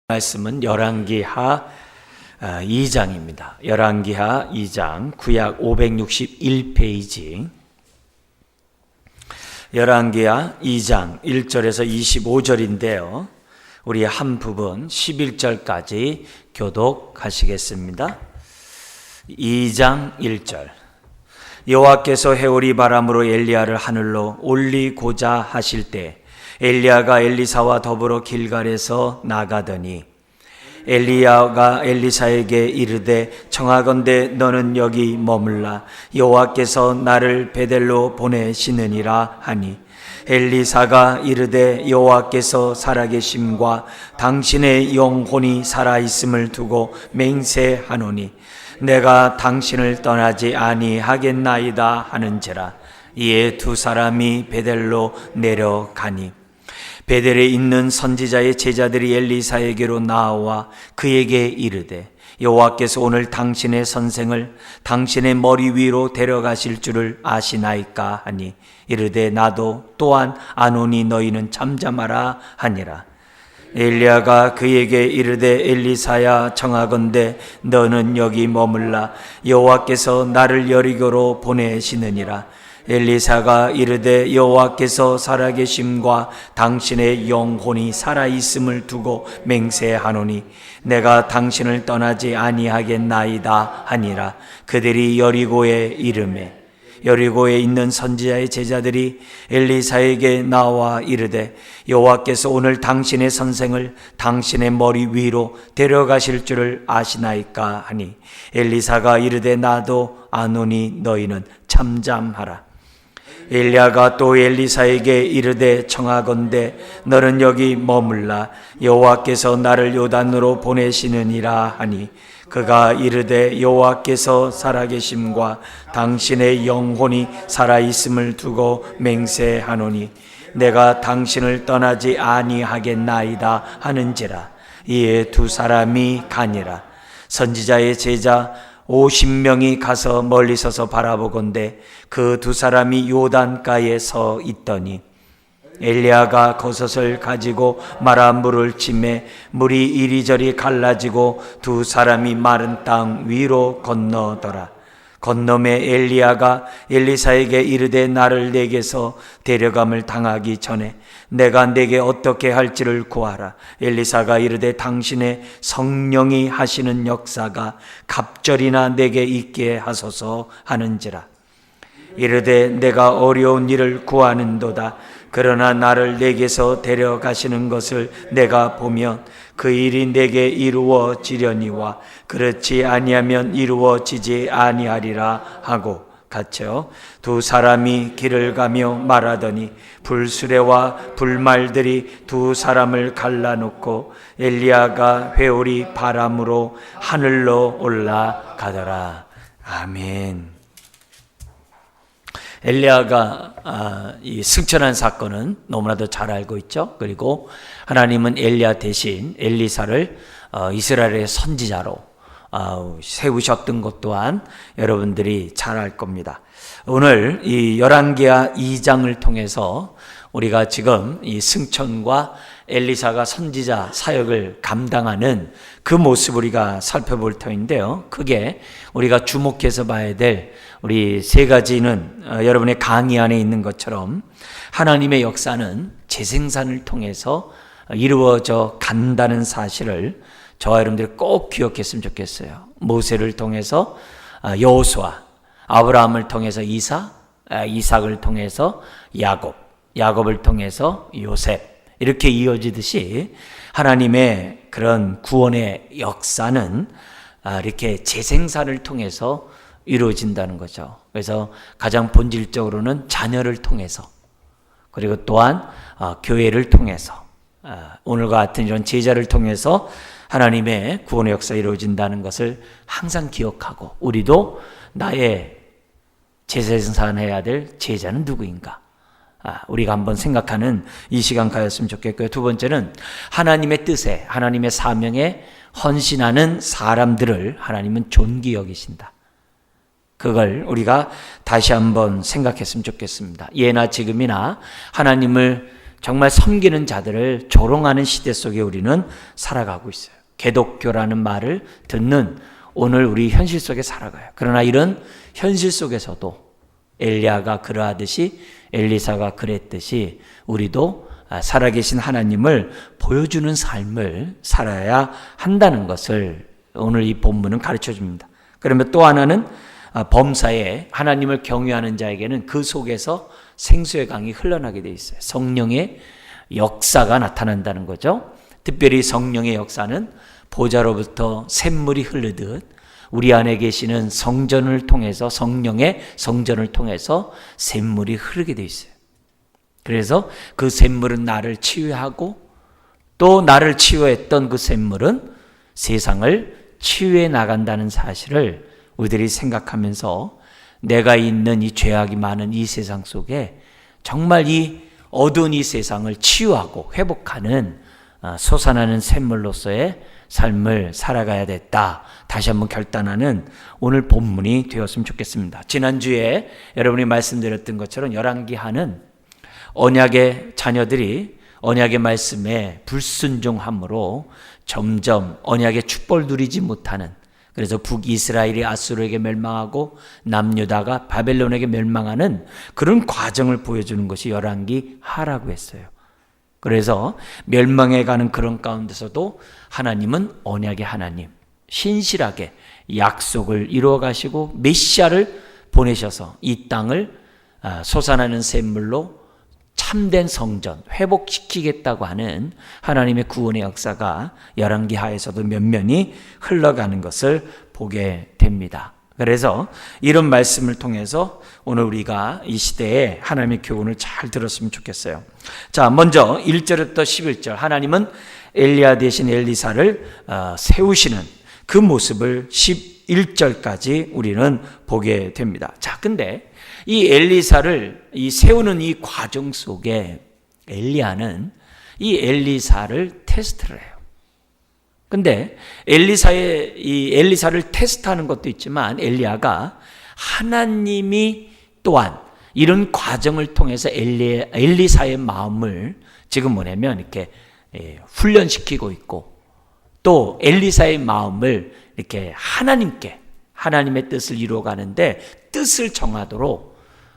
말씀은 열왕기하 2장입니다. 열왕기하 2장 구약 561페이지 열왕기하 2장 1절에서 25절인데요. 우리 한 부분 11절까지 교독하시겠습니다. 2장 1절 여호와께서 회오리 바람으로 엘리야를 하늘로 올리고자 하실 때 엘리야가 엘리사와 더불어 길갈에서 나가더니 엘리야가 엘리사에게 이르되 청하건대 너는 여기 머물라 여호와께서 나를 베델로 보내시느니라 하니 엘리사가 이르되 여호와께서 살아계심과 당신의 영혼이 살아있음을 두고 맹세하노니 내가 당신을 떠나지 아니하겠나이다 하는지라. 이에 두 사람이 베델로 내려가니 베델에 있는 선지자의 제자들이 엘리사에게로 나와 그에게 이르되 여호와께서 오늘 당신의 선생을 당신의 머리 위로 데려가실 줄을 아시나이까 하니 이르되 나도 또한 아노니 너희는 잠잠하라 하니라. 엘리야가 그에게 이르되 엘리사야 청하건대 너는 여기 머물라 여호와께서 나를 여리고로 보내시느니라. 엘리사가 이르되 여호와께서 살아계심과 당신의 영혼이 살아있음을 두고 맹세하노니 내가 당신을 떠나지 아니하겠나이다 하니라. 그들이 여리고에 이르매 여리고에 있는 선지자의 제자들이 엘리사에게 나와 이르되 여호와께서 오늘 당신의 선생을 당신의 머리 위로 데려가실 줄을 아시나이까 하니 엘리사가 이르되 나도 아노니 너희는 잠잠하라. 엘리야가 또 엘리사에게 이르되 청하건대 너는 여기 머물라 여호와께서 나를 요단으로 보내시느니라 하니 그가 이르되 여호와께서 살아계심과 당신의 영혼이 살아있음을 두고 맹세하노니 내가 당신을 떠나지 아니하겠나이다 하는지라. 이에 두 사람이 가니라. 선지자의 제자 50명이 가서 멀리 서서 바라보건대 그 두 사람이 요단가에 서 있더니 엘리야가 겉옷을 가지고 마라 물을 치매 물이 이리저리 갈라지고 두 사람이 마른 땅 위로 건너더라. 건너매 엘리야가 엘리사에게 이르되 나를 내게서 데려감을 당하기 전에 내가 내게 어떻게 할지를 구하라. 엘리사가 이르되 당신의 성령이 하시는 역사가 갑절이나 내게 있게 하소서 하는지라. 이르되 내가 어려운 일을 구하는도다. 그러나 나를 내게서 데려가시는 것을 내가 보면 그 일이 내게 이루어지려니와 그렇지 아니하면 이루어지지 아니하리라 하고 갔죠. 두 사람이 길을 가며 말하더니 불수레와 불말들이 두 사람을 갈라놓고 엘리야가 회오리 바람으로 하늘로 올라가더라. 아멘. 엘리야가 이 승천한 사건은 너무나도 잘 알고 있죠. 그리고 하나님은 엘리야 대신 엘리사를 이스라엘의 선지자로 세우셨던 것 또한 여러분들이 잘 알 겁니다. 오늘 이 열왕기하 2장을 통해서 우리가 지금 이 승천과 엘리사가 선지자 사역을 감당하는 그 모습을 우리가 살펴볼 터인데요. 크게 우리가 주목해서 봐야 될 우리 세 가지는 여러분의 강의 안에 있는 것처럼 하나님의 역사는 재생산을 통해서 이루어져 간다는 사실을 저와 여러분들이 꼭 기억했으면 좋겠어요. 모세를 통해서 여호수아, 아브라함을 통해서 이삭을 통해서 야곱, 야곱을 통해서 요셉, 이렇게 이어지듯이 하나님의 그런 구원의 역사는 이렇게 재생산을 통해서 이루어진다는 거죠. 그래서 가장 본질적으로는 자녀를 통해서, 그리고 또한 교회를 통해서, 오늘과 같은 이런 제자를 통해서 하나님의 구원의 역사가 이루어진다는 것을 항상 기억하고, 우리도 나의 재생산해야 될 제자는 누구인가? 우리가 한번 생각하는 이 시간 가졌으면 좋겠고요. 두 번째는 하나님의 뜻에, 하나님의 사명에 헌신하는 사람들을 하나님은 존귀 여기신다. 그걸 우리가 다시 한번 생각했으면 좋겠습니다. 예나 지금이나 하나님을 정말 섬기는 자들을 조롱하는 시대 속에 우리는 살아가고 있어요. 개독교라는 말을 듣는 오늘 우리 현실 속에 살아가요. 그러나 이런 현실 속에서도 엘리야가 그러하듯이 엘리사가 그랬듯이 우리도 살아계신 하나님을 보여주는 삶을 살아야 한다는 것을 오늘 이 본문은 가르쳐 줍니다. 그러면 또 하나는 범사에 하나님을 경외하는 자에게는 그 속에서 생수의 강이 흘러나게 돼 있어요. 성령의 역사가 나타난다는 거죠. 특별히 성령의 역사는 보좌로부터 샘물이 흐르듯 우리 안에 계시는 성전을 통해서 성령의 성전을 통해서 샘물이 흐르게 돼 있어요. 그래서 그 샘물은 나를 치유하고 또 나를 치유했던 그 샘물은 세상을 치유해 나간다는 사실을 우리들이 생각하면서 내가 있는 이 죄악이 많은 이 세상 속에 정말 이 어두운 이 세상을 치유하고 회복하는 솟아나는 샘물로서의 삶을 살아가야 됐다. 다시 한번 결단하는 오늘 본문이 되었으면 좋겠습니다. 지난주에 여러분이 말씀드렸던 것처럼 열왕기하는 언약의 자녀들이 언약의 말씀에 불순종함으로 점점 언약의 축복을 누리지 못하는, 그래서 북이스라엘이 아수르에게 멸망하고 남유다가 바벨론에게 멸망하는 그런 과정을 보여주는 것이 열왕기하라고 했어요. 그래서 멸망해 가는 그런 가운데서도 하나님은 언약의 하나님, 신실하게 약속을 이루어 가시고 메시아를 보내셔서 이 땅을 솟아나는 샘물로 참된 성전 회복시키겠다고 하는 하나님의 구원의 역사가 열왕기하에서도 면면히 흘러가는 것을 보게 됩니다. 그래서 이런 말씀을 통해서 오늘 우리가 이 시대에 하나님의 교훈을 잘 들었으면 좋겠어요. 자, 먼저 1절부터 11절 하나님은 엘리야 대신 엘리사를 세우시는 그 모습을 11절까지 우리는 보게 됩니다. 자, 근데 이 엘리사를 이 세우는 이 과정 속에 엘리야는 이 엘리사를 테스트를 해요. 근데 이 엘리사를 테스트하는 것도 있지만 엘리야가 하나님이 또한 이런 과정을 통해서 엘리사의 마음을 지금 뭐냐면 이렇게 훈련시키고 있고 또 엘리사의 마음을 이렇게 하나님의 뜻을 이루어가는데 뜻을 정하도록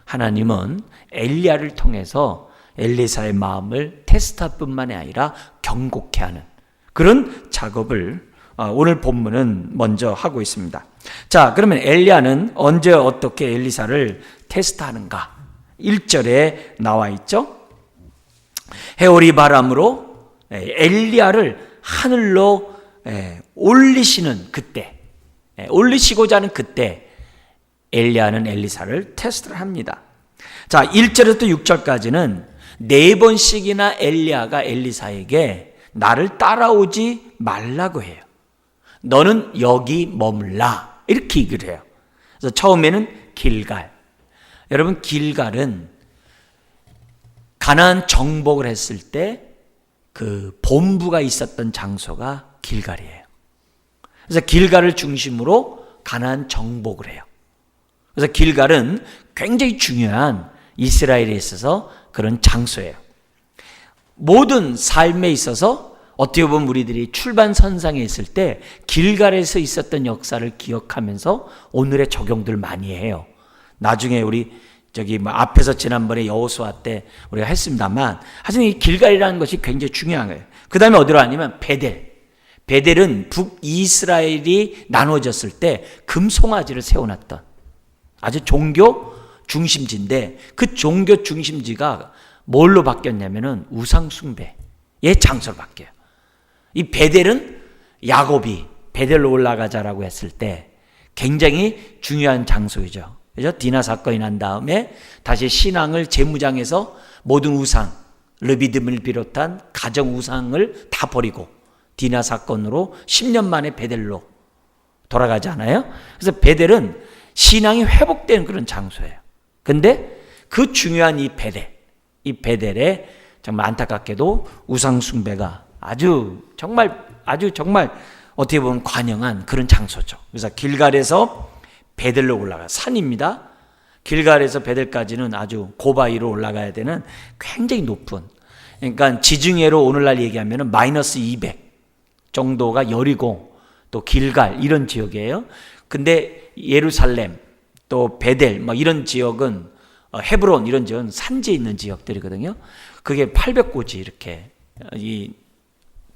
하나님은 엘리야를 통해서 엘리사의 마음을 테스트할 뿐만이 아니라 경고케 하는 그런 작업을 오늘 본문은 먼저 하고 있습니다. 자, 그러면 엘리야는 언제 어떻게 엘리사를 테스트하는가? 1절에 나와 있죠. 해오리 바람으로 엘리야를 하늘로 올리시는 그때, 올리시고자 하는 그때 엘리야는 엘리사를 테스트를 합니다. 자, 1절에서 6절까지는 4번씩이나 엘리야가 엘리사에게 나를 따라오지 말라고 해요. 너는 여기 머물라 이렇게 얘기를 해요. 그래서 처음에는 길갈. 여러분, 길갈은 가나안 정복을 했을 때 그 본부가 있었던 장소가 길갈이에요. 그래서 길갈을 중심으로 가나안 정복을 해요. 그래서 길갈은 굉장히 중요한 이스라엘에 있어서 그런 장소예요. 모든 삶에 있어서 어떻게 보면 우리들이 출발선상에 있을 때 길갈에서 있었던 역사를 기억하면서 오늘의 적용들 많이 해요. 나중에 우리 앞에서 지난번에 여호수아 때 우리가 했습니다만 하여튼 이 길갈이라는 것이 굉장히 중요한 거예요. 그 다음에 어디로 가냐면 베델은 북이스라엘이 나눠졌을 때 금송아지를 세워놨던 아주 종교 중심지인데 그 종교 중심지가 뭘로 바뀌었냐면은 우상숭배의 장소로 바뀌어요. 이 베델은 야곱이 베델로 올라가자라고 했을 때 굉장히 중요한 장소이죠. 그죠? 디나 사건이 난 다음에 다시 신앙을 재무장해서 모든 우상, 르비딤을 비롯한 가정 우상을 다 버리고 디나 사건으로 10년 만에 베델로 돌아가잖아요. 그래서 베델은 신앙이 회복되는 그런 장소예요. 근데 그 중요한 이 베델에 정말 안타깝게도 우상숭배가 아주 정말 어떻게 보면 관영한 그런 장소죠. 그래서 길갈에서 베델로 올라가 산입니다. 길갈에서 베델까지는 아주 고바위로 올라가야 되는 굉장히 높은 그러니까 지중해로 오늘날 얘기하면 마이너스 200 정도가 여리고 또 길갈 이런 지역이에요. 근데 예루살렘 또 베델 뭐 이런 지역은 헤브론 이런 지역은 산지에 있는 지역들이거든요. 그게 800고지 이렇게 이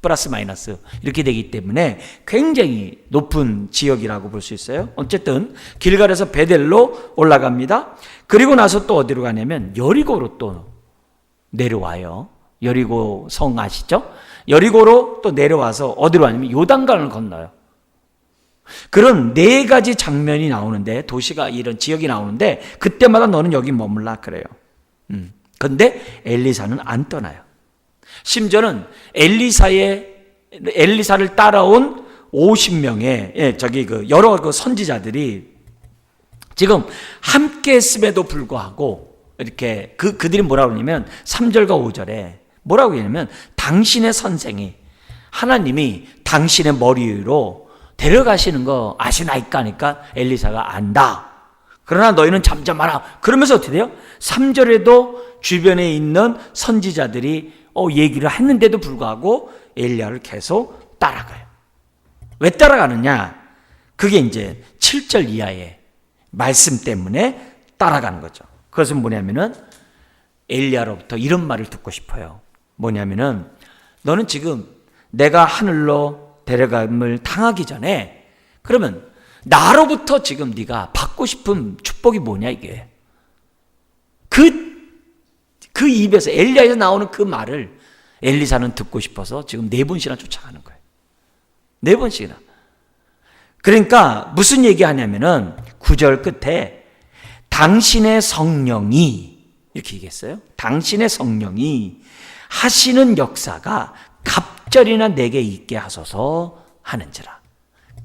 플러스 마이너스 이렇게 되기 때문에 굉장히 높은 지역이라고 볼 수 있어요. 어쨌든 길갈에서 베델로 올라갑니다. 그리고 나서 또 어디로 가냐면 여리고로 또 내려와요. 여리고 성 아시죠? 여리고로 또 내려와서 어디로 가냐면 요단강을 건너요. 그런 네 가지 장면이 나오는데, 도시가 이런 지역이 나오는데 그때마다 너는 여기 머물라 그래요. 근데 엘리사는 안 떠나요. 심지어는 엘리사를 따라온 50명의 여러 그 선지자들이 지금 함께 했음에도 불구하고 이렇게 그들이 뭐라고 하냐면 3절과 5절에 뭐라고 하냐면 당신의 선생이 하나님이 당신의 머리 위로 데려가시는 거 아시나이까 하니까 엘리사가 안다. 그러나 너희는 잠잠하라. 그러면서 어떻게 돼요? 3절에도 주변에 있는 선지자들이 얘기를 했는데도 불구하고 엘리야를 계속 따라가요. 왜 따라가느냐? 그게 이제 7절 이하의 말씀 때문에 따라가는 거죠. 그것은 뭐냐면은 엘리야로부터 이런 말을 듣고 싶어요. 뭐냐면은 너는 지금 내가 하늘로 데려감을 당하기 전에 그러면 나로부터 지금 네가 받고 싶은 축복이 뭐냐 이게. 그 입에서 엘리야에서 나오는 그 말을 엘리사는 듣고 싶어서 지금 4번씩이나 쫓아가는 거예요. 4번씩이나. 그러니까 무슨 얘기하냐면은 9절 끝에 당신의 성령이 이렇게 얘기했어요. 당신의 성령이 하시는 역사가 갑절이나 내게 있게 하소서 하는지라.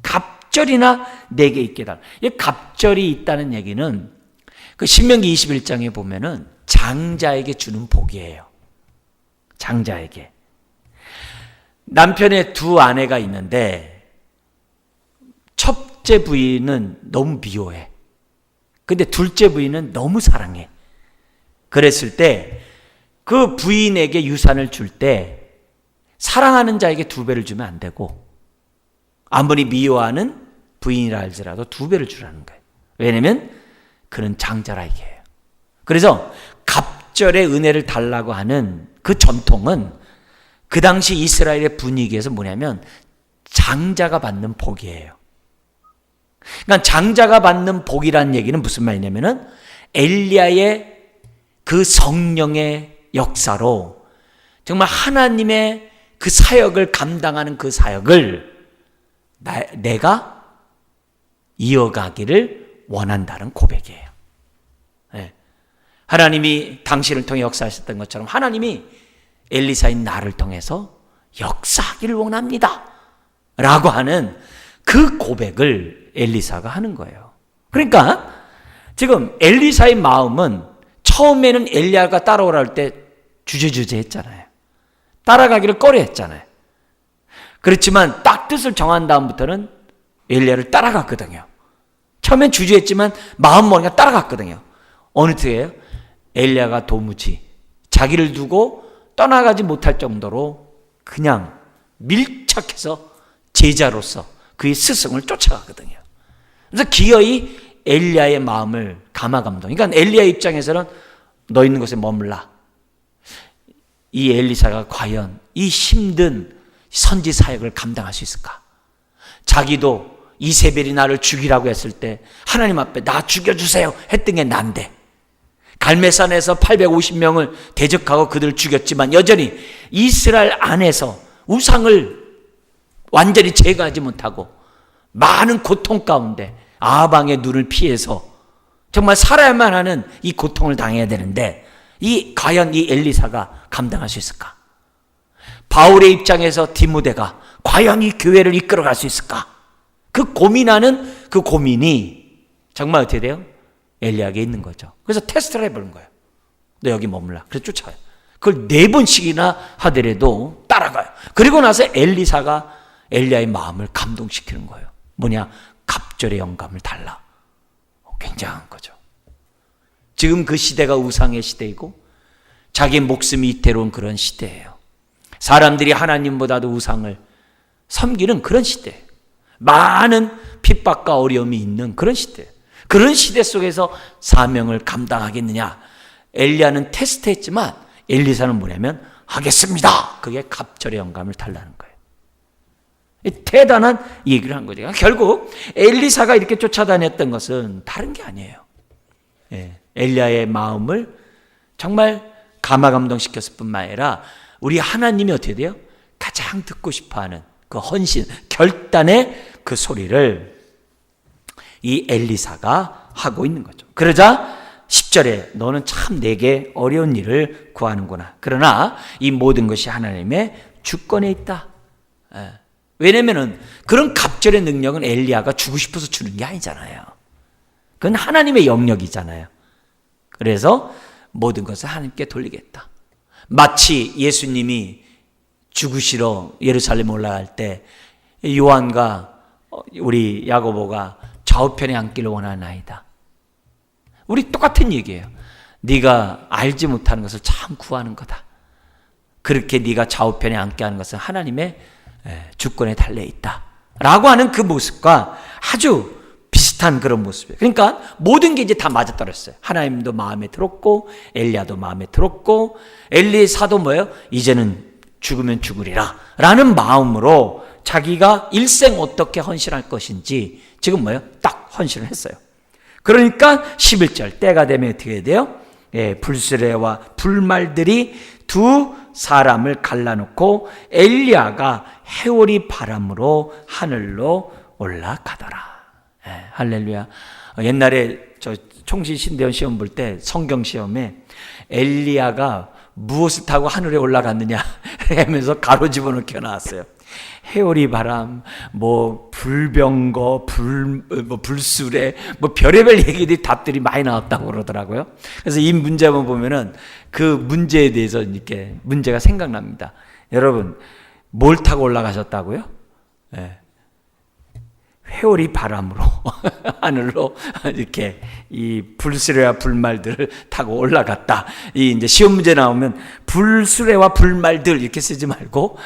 갑절이나 내게 있게 달라. 이 갑절이 있다는 얘기는 그 신명기 21장에 보면은 장자에게 주는 복이에요. 장자에게. 남편의 2 아내가 있는데 첫째 부인은 너무 미워해. 근데 둘째 부인은 너무 사랑해. 그랬을 때 그 부인에게 유산을 줄 때 사랑하는 자에게 2배를 주면 안 되고 아무리 미워하는 부인이라 할지라도 2배를 주라는 거예요. 왜냐면 그는 장자라 이게요. 그래서 갑절의 은혜를 달라고 하는 그 전통은 그 당시 이스라엘의 분위기에서 뭐냐면 장자가 받는 복이에요. 그러니까 장자가 받는 복이라는 얘기는 무슨 말이냐면은 엘리야의 그 성령의 역사로 정말 하나님의 그 사역을 감당하는 그 사역을 내가 이어가기를 원한다는 고백이에요. 네. 하나님이 당신을 통해 역사하셨던 것처럼 하나님이 엘리사인 나를 통해서 역사하기를 원합니다. 라고 하는 그 고백을 엘리사가 하는 거예요. 그러니까 지금 엘리사의 마음은 처음에는 엘리야가 따라오라 할 때 주저주저 했잖아요. 따라가기를 꺼려했잖아요. 그렇지만 딱 뜻을 정한 다음부터는 엘리야를 따라갔거든요. 처음엔 주저했지만 마음먹으니까 따라갔거든요. 어느 때예요? 엘리야가 도무지 자기를 두고 떠나가지 못할 정도로 그냥 밀착해서 제자로서 그의 스승을 쫓아가거든요. 그래서 기어이 엘리야의 마음을 감화감동. 그러니까 엘리야 입장에서는 너 있는 곳에 머물라. 이 엘리사가 과연 이 힘든 선지 사역을 감당할 수 있을까? 자기도 이세벨이 나를 죽이라고 했을 때 하나님 앞에 나 죽여주세요 했던 게 난데 갈멜산에서 850명을 대적하고 그들을 죽였지만 여전히 이스라엘 안에서 우상을 완전히 제거하지 못하고 많은 고통 가운데 아방의 눈을 피해서 정말 살아야만 하는 이 고통을 당해야 되는데 과연 이 엘리사가 감당할 수 있을까? 바울의 입장에서 디모데가 과연 이 교회를 이끌어갈 수 있을까? 그 고민하는 그 고민이 정말 어떻게 돼요? 엘리야에게 있는 거죠. 그래서 테스트를 해보는 거예요. 너 여기 머물라. 그래서 쫓아요. 그걸 4번씩이나 하더라도 따라가요. 그리고 나서 엘리사가 엘리야의 마음을 감동시키는 거예요. 뭐냐? 갑절의 영감을 달라. 굉장한 거죠. 지금 그 시대가 우상의 시대이고 자기 목숨이 이태로운 그런 시대예요. 사람들이 하나님보다도 우상을 섬기는 그런 시대, 많은 핍박과 어려움이 있는 그런 시대, 그런 시대 속에서 사명을 감당하겠느냐. 엘리야는 테스트했지만 엘리사는 뭐냐면 하겠습니다. 그게 갑절의 영감을 달라는 거예요. 대단한 얘기를 한 거죠. 결국 엘리사가 이렇게 쫓아다녔던 것은 다른 게 아니에요. 엘리야의 마음을 정말 감화감동시켰을 뿐만 아니라 우리 하나님이 어떻게 돼요? 가장 듣고 싶어하는 그 헌신, 결단의 그 소리를 이 엘리사가 하고 있는 거죠. 그러자 10절에 너는 참 내게 어려운 일을 구하는구나. 그러나 이 모든 것이 하나님의 주권에 있다. 왜냐면은 그런 갑절의 능력은 엘리야가 주고 싶어서 주는 게 아니잖아요. 그건 하나님의 영역이잖아요. 그래서 모든 것을 하나님께 돌리겠다. 마치 예수님이 죽으시러 예루살렘 올라갈 때 요한과 우리 야고보가 좌우편에 앉기를 원하나이다. 우리 똑같은 얘기예요. 네가 알지 못하는 것을 참 구하는 거다. 그렇게 네가 좌우편에 앉게 하는 것은 하나님의 주권에 달려있다 라고 하는 그 모습과 아주 비슷한 그런 모습이에요. 그러니까 모든 게 이제 다 맞아떨어졌어요. 하나님도 마음에 들었고 엘리야도 마음에 들었고 엘리사도 뭐예요? 이제는 죽으면 죽으리라 라는 마음으로 자기가 일생 어떻게 헌신할 것인지 지금 뭐예요? 딱 헌신을 했어요. 그러니까 11절 때가 되면 어떻게 돼요? 불수레와 불말들이 두 사람을 갈라놓고 엘리야가 해오리 바람으로 하늘로 올라가더라. 할렐루야. 옛날에 저 총시 신대원 시험 볼 때 성경 시험에 엘리야가 무엇을 타고 하늘에 올라갔느냐 하면서 가로 집어넣기 나왔어요. 해오리 바람, 불병거, 불수레, 별의별 얘기들이 답들이 많이 나왔다고 그러더라고요. 그래서 이 문제만 보면은 그 문제에 대해서 이렇게 문제가 생각납니다. 여러분, 뭘 타고 올라가셨다고요? 회오리 바람으로 하늘로 이렇게 이 불수레와 불말들을 타고 올라갔다. 이 이제 시험 문제 나오면 불수레와 불말들 이렇게 쓰지 말고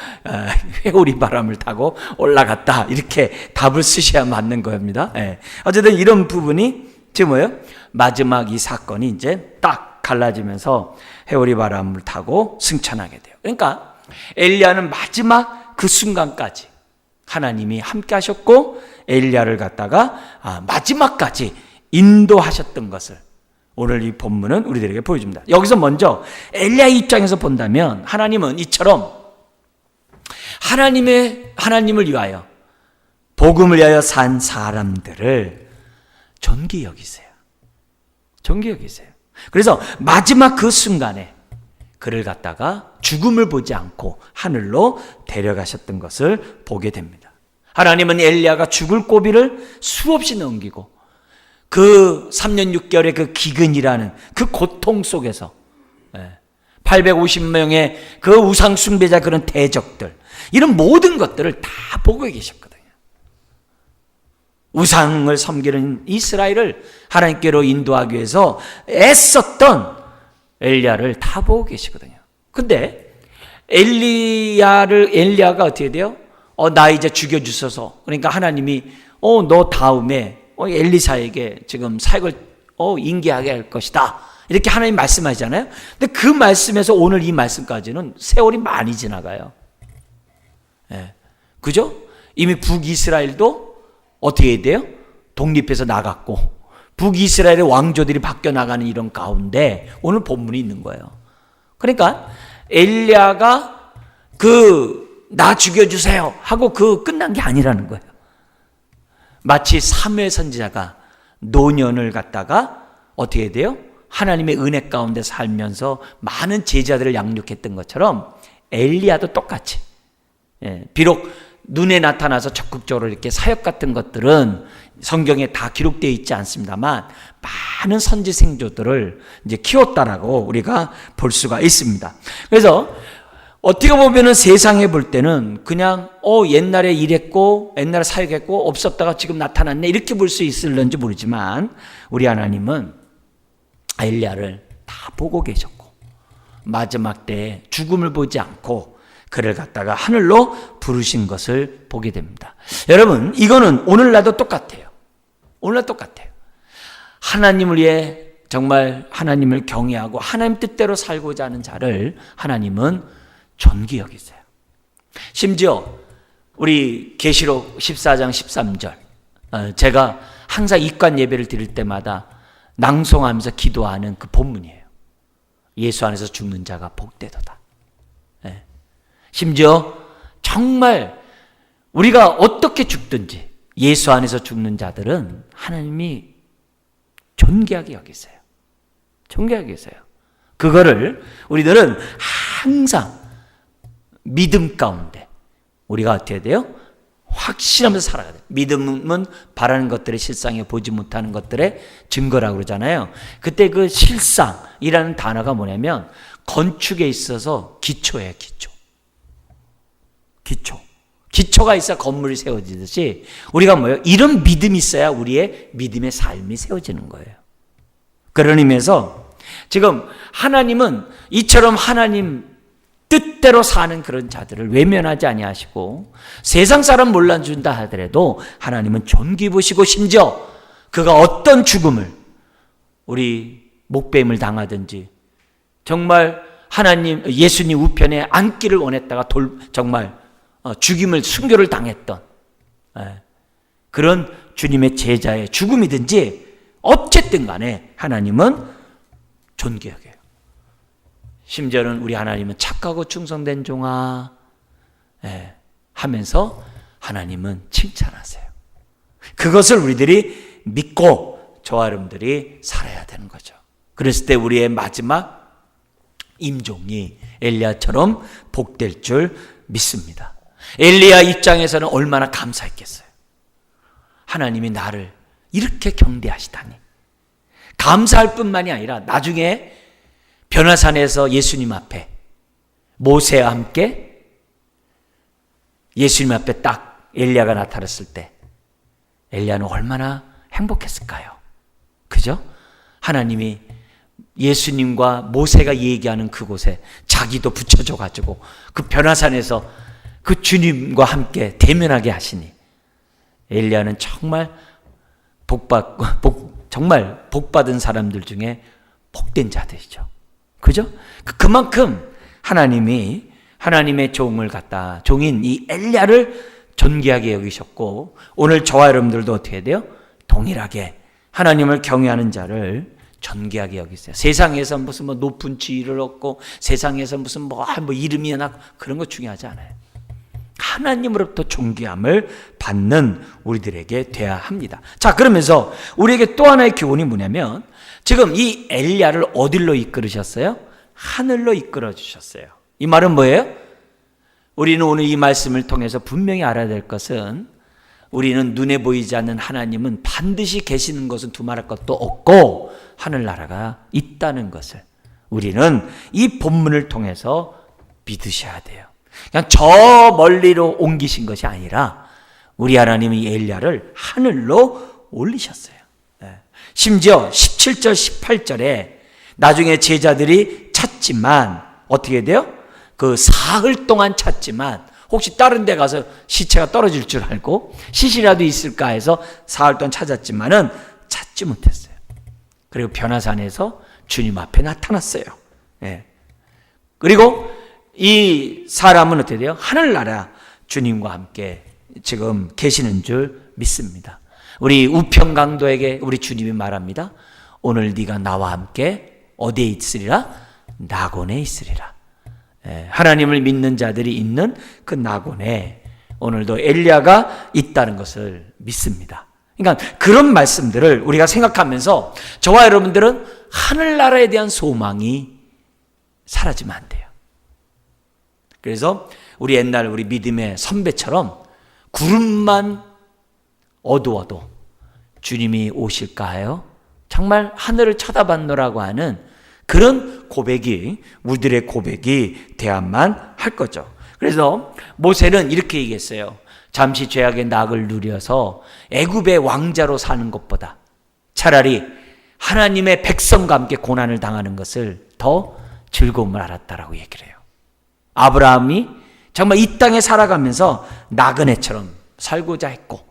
회오리 바람을 타고 올라갔다 이렇게 답을 쓰셔야 맞는 겁니다. 어쨌든 이런 부분이 지금 뭐예요? 마지막 이 사건이 이제 딱 갈라지면서 회오리 바람을 타고 승천하게 돼요. 그러니까 엘리야는 마지막 그 순간까지 하나님이 함께 하셨고 엘리야를 갖다가 마지막까지 인도하셨던 것을 오늘 이 본문은 우리들에게 보여줍니다. 여기서 먼저 엘리야 입장에서 본다면 하나님은 이처럼 하나님을 위하여 복음을 위하여 산 사람들을 존귀 여기세요. 존귀 여기세요. 그래서 마지막 그 순간에 그를 갖다가 죽음을 보지 않고 하늘로 데려가셨던 것을 보게 됩니다. 하나님은 엘리야가 죽을 고비를 수없이 넘기고 그 3년 6개월의 그 기근이라는 그 고통 속에서 850명의 그 우상 숭배자 그런 대적들 이런 모든 것들을 다 보고 계셨거든요. 우상을 섬기는 이스라엘을 하나님께로 인도하기 위해서 애썼던 엘리야를 다 보고 계시거든요. 근데 엘리야가 어떻게 돼요? 나 이제 죽여주소서. 그러니까 하나님이 너 다음에 엘리사에게 지금 사역을 인계하게 할 것이다. 이렇게 하나님 말씀하시잖아요. 근데 그 말씀에서 오늘 이 말씀까지는 세월이 많이 지나가요. 그죠? 이미 북이스라엘도 어떻게 해야 돼요? 독립해서 나갔고 북이스라엘의 왕조들이 바뀌어 나가는 이런 가운데 오늘 본문이 있는 거예요. 그러니까 엘리야가 나 죽여주세요 하고 끝난 게 아니라는 거예요. 마치 사무엘 선지자가 노년을 갖다가 어떻게 해야 돼요? 하나님의 은혜 가운데 살면서 많은 제자들을 양육했던 것처럼 엘리야도 똑같이 비록 눈에 나타나서 적극적으로 이렇게 사역 같은 것들은 성경에 다 기록되어 있지 않습니다만 많은 선지 생조들을 이제 키웠다라고 우리가 볼 수가 있습니다. 그래서 어떻게 보면은 세상에 볼 때는 그냥 옛날에 일했고 옛날에 사역했고 없었다가 지금 나타났네 이렇게 볼 수 있을런지 모르지만 우리 하나님은 엘리야를 다 보고 계셨고 마지막 때에 죽음을 보지 않고 그를 갖다가 하늘로 부르신 것을 보게 됩니다. 여러분, 이거는 오늘날도 똑같아요. 오늘날 똑같아요. 하나님을 위해 정말 하나님을 경외하고 하나님 뜻대로 살고자 하는 자를 하나님은 존귀 여기세요. 심지어 우리 계시록 14장 13절, 제가 항상 입관 예배를 드릴 때마다 낭송하면서 기도하는 그 본문이에요. 예수 안에서 죽는 자가 복되도다. 심지어 정말 우리가 어떻게 죽든지 예수 안에서 죽는 자들은 하나님이 존귀하게 여기세요. 존귀하게 여기세요. 그거를 우리들은 항상 믿음 가운데 우리가 어떻게 돼요? 확신하면서 살아야 돼요. 믿음은 바라는 것들의 실상에 보지 못하는 것들의 증거라고 그러잖아요. 그때 그 실상이라는 단어가 뭐냐면 건축에 있어서 기초예요. 기초가 있어야 건물이 세워지듯이 우리가 뭐예요? 이런 믿음이 있어야 우리의 믿음의 삶이 세워지는 거예요. 그런 의미에서 지금 하나님은 이처럼 하나님 뜻대로 사는 그런 자들을 외면하지 아니하시고 세상 사람 몰라준다 하더라도 하나님은 존귀 보시고 심지어 그가 어떤 죽음을 우리 목배임을 당하든지 정말 하나님 예수님 우편에 앉기를 원했다가 정말 죽임을 순교를 당했던 그런 주님의 제자의 죽음이든지 어쨌든 간에 하나님은 존귀 여겨요. 심지어는 우리 하나님은 착하고 충성된 종아 하면서 하나님은 칭찬하세요. 그것을 우리들이 믿고 저와 여러분들이 살아야 되는 거죠. 그랬을 때 우리의 마지막 임종이 엘리야처럼 복될 줄 믿습니다. 엘리야 입장에서는 얼마나 감사했겠어요. 하나님이 나를 이렇게 경대하시다니. 감사할 뿐만이 아니라 나중에 변화산에서 예수님 앞에 모세와 함께 예수님 앞에 딱 엘리야가 나타났을 때 엘리야는 얼마나 행복했을까요? 그죠? 하나님이 예수님과 모세가 얘기하는 그곳에 자기도 붙여줘 가지고 그 변화산에서 그 주님과 함께 대면하게 하시니 엘리야는 정말 정말 복받은 사람들 중에 복된 자들이죠. 그죠? 그만큼 하나님이 하나님의 종인 이 엘리야를 존귀하게 여기셨고 오늘 저와 여러분들도 어떻게 돼요? 동일하게 하나님을 경외하는 자를 존귀하게 여기세요. 세상에서 무슨 높은 지위를 얻고 세상에서 무슨 이름이나 그런 거 중요하지 않아요. 하나님으로부터 존귀함을 받는 우리들에게 돼야 합니다. 자, 그러면서 우리에게 또 하나의 교훈이 뭐냐면 지금 이 엘리야를 어디로 이끌으셨어요? 하늘로 이끌어 주셨어요. 이 말은 뭐예요? 우리는 오늘 이 말씀을 통해서 분명히 알아야 될 것은 우리는 눈에 보이지 않는 하나님은 반드시 계시는 것은 두말할 것도 없고 하늘나라가 있다는 것을 우리는 이 본문을 통해서 믿으셔야 돼요. 그냥 저 멀리로 옮기신 것이 아니라 우리 하나님이 엘리야를 하늘로 올리셨어요. 심지어 17절 18절에 나중에 제자들이 찾지만 어떻게 돼요? 그 사흘 동안 찾지만 혹시 다른 데 가서 시체가 떨어질 줄 알고 시신이라도 있을까 해서 사흘 동안 찾았지만은 찾지 못했어요. 그리고 변화산에서 주님 앞에 나타났어요. 그리고 이 사람은 어떻게 돼요? 하늘나라 주님과 함께 지금 계시는 줄 믿습니다. 우리 우평강도에게 우리 주님이 말합니다. 오늘 네가 나와 함께 어디에 있으리라? 낙원에 있으리라. 하나님을 믿는 자들이 있는 그 낙원에 오늘도 엘리야가 있다는 것을 믿습니다. 그러니까 그런 말씀들을 우리가 생각하면서 저와 여러분들은 하늘나라에 대한 소망이 사라지면 안 돼요. 그래서 우리 옛날 우리 믿음의 선배처럼 구름만 어두워도 주님이 오실까요? 정말 하늘을 쳐다봤노라고 하는 그런 고백이 우리들의 고백이 돼야만 할 거죠. 그래서 모세는 이렇게 얘기했어요. 잠시 죄악의 낙을 누려서 애굽의 왕자로 사는 것보다 차라리 하나님의 백성과 함께 고난을 당하는 것을 더 즐거움을 알았다라고 얘기를 해요. 아브라함이 정말 이 땅에 살아가면서 나그네처럼 살고자 했고,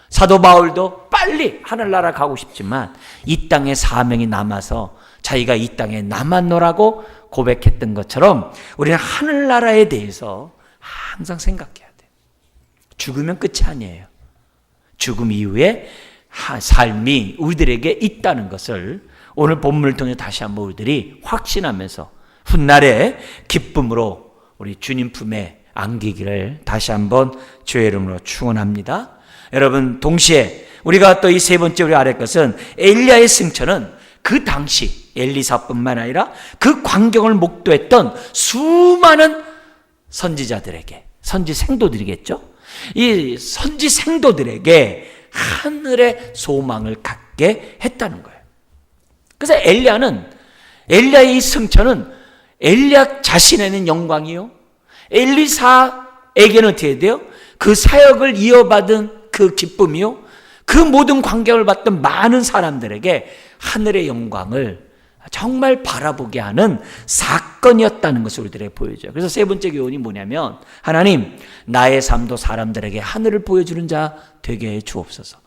사도 바울도 빨리 하늘나라 가고 싶지만 이 땅에 사명이 남아서 자기가 이 땅에 남았노라고 고백했던 것처럼 우리는 하늘나라에 대해서 항상 생각해야 돼요. 죽으면 끝이 아니에요. 죽음 이후에 삶이 우리들에게 있다는 것을 오늘 본문을 통해 다시 한번 우리들이 확신하면서 훗날에 기쁨으로 우리 주님 품에 안기기를 다시 한번 주의 이름으로 축원합니다. 여러분, 동시에 우리가 또 이 세 번째 우리 알을 것은 엘리야의 승천은 그 당시 엘리사뿐만 아니라 그 광경을 목도했던 수많은 선지자들에게, 선지생도들이겠죠. 이 선지생도들에게 하늘의 소망을 갖게 했다는 거예요. 그래서 엘리야의 이 승천은 엘리야 자신에는 영광이요, 엘리사에게는 어떻게 돼요? 그 사역을 이어받은 그 기쁨이요, 그 모든 광경을 봤던 많은 사람들에게 하늘의 영광을 정말 바라보게 하는 사건이었다는 것을 우리들에게 보여줘요. 그래서 세 번째 교훈이 뭐냐면, 하나님, 나의 삶도 사람들에게 하늘을 보여주는 자 되게 해 주옵소서.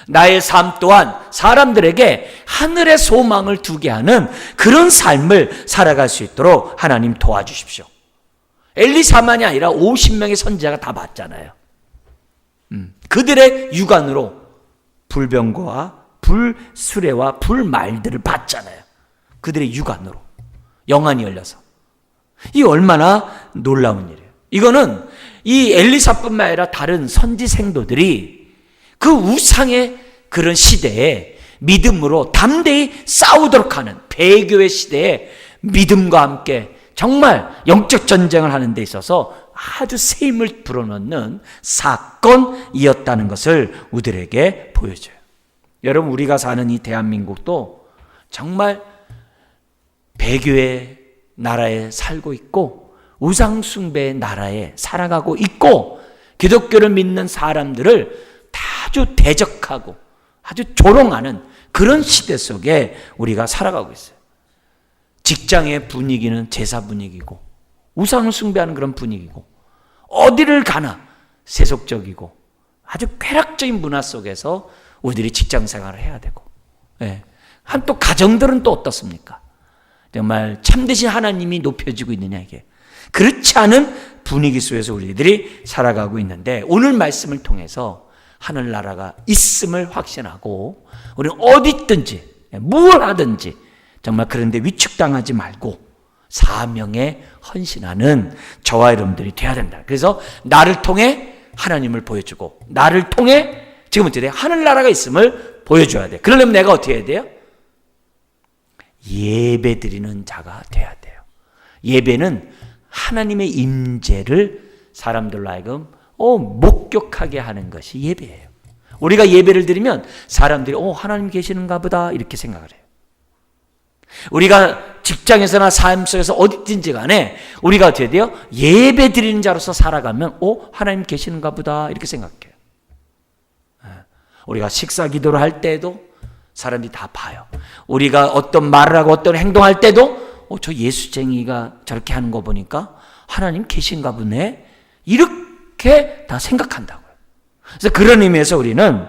나의 삶 또한 사람들에게 하늘의 소망을 두게 하는 그런 삶을 살아갈 수 있도록 하나님 도와주십시오. 엘리사만이 아니라 50명의 선지자가 다 봤잖아요. 그들의 육안으로 불병거와 불수레와 불말들을 봤잖아요. 그들의 육안으로, 영안이 열려서. 이 얼마나 놀라운 일이에요. 이거는 이 엘리사뿐만 아니라 다른 선지생도들이 그 우상의 그런 시대에 믿음으로 담대히 싸우도록 하는 배교의 시대에 믿음과 함께 정말 영적 전쟁을 하는 데 있어서 아주 새 힘을 불어넣는 사건이었다는 것을 우리들에게 보여줘요. 여러분, 우리가 사는 이 대한민국도 정말 배교의 나라에 살고 있고 우상숭배의 나라에 살아가고 있고, 기독교를 믿는 사람들을 아주 대적하고 아주 조롱하는 그런 시대 속에 우리가 살아가고 있어요. 직장의 분위기는 제사 분위기고 우상을 숭배하는 그런 분위기고, 어디를 가나 세속적이고 아주 쾌락적인 문화 속에서 우리들이 직장 생활을 해야 되고, 한 또 가정들은 또 어떻습니까? 정말 참되신 하나님이 높여지고 있느냐, 이게 그렇지 않은 분위기 속에서 우리들이 살아가고 있는데, 오늘 말씀을 통해서 하늘나라가 있음을 확신하고 우리는 어디 있든지 뭘 하든지 정말 그런데 위축당하지 말고 사명에 헌신하는 저와 여러분들이 돼야 된다. 그래서 나를 통해 하나님을 보여주고, 나를 통해 지금 어떻게 돼요? 하늘나라가 있음을 보여줘야 돼. 그러려면 내가 어떻게 해야 돼요? 예배 드리는 자가 돼야 돼요. 예배는 하나님의 임재를 사람들로 하여금 목격하게 하는 것이 예배예요. 우리가 예배를 드리면 사람들이 하나님 계시는가 보다 이렇게 생각을 해요. 우리가 직장에서나 삶 속에서 어디든지 간에 우리가 어떻게 돼요? 예배 드리는 자로서 살아가면 하나님 계시는가 보다 이렇게 생각해요. 우리가 식사 기도를 할 때도 사람들이 다 봐요. 우리가 어떤 말을 하고 어떤 행동할 때도 저 예수쟁이가 저렇게 하는 거 보니까 하나님 계신가 보네, 이렇게 다 생각한다고요. 그래서 그런 의미에서 우리는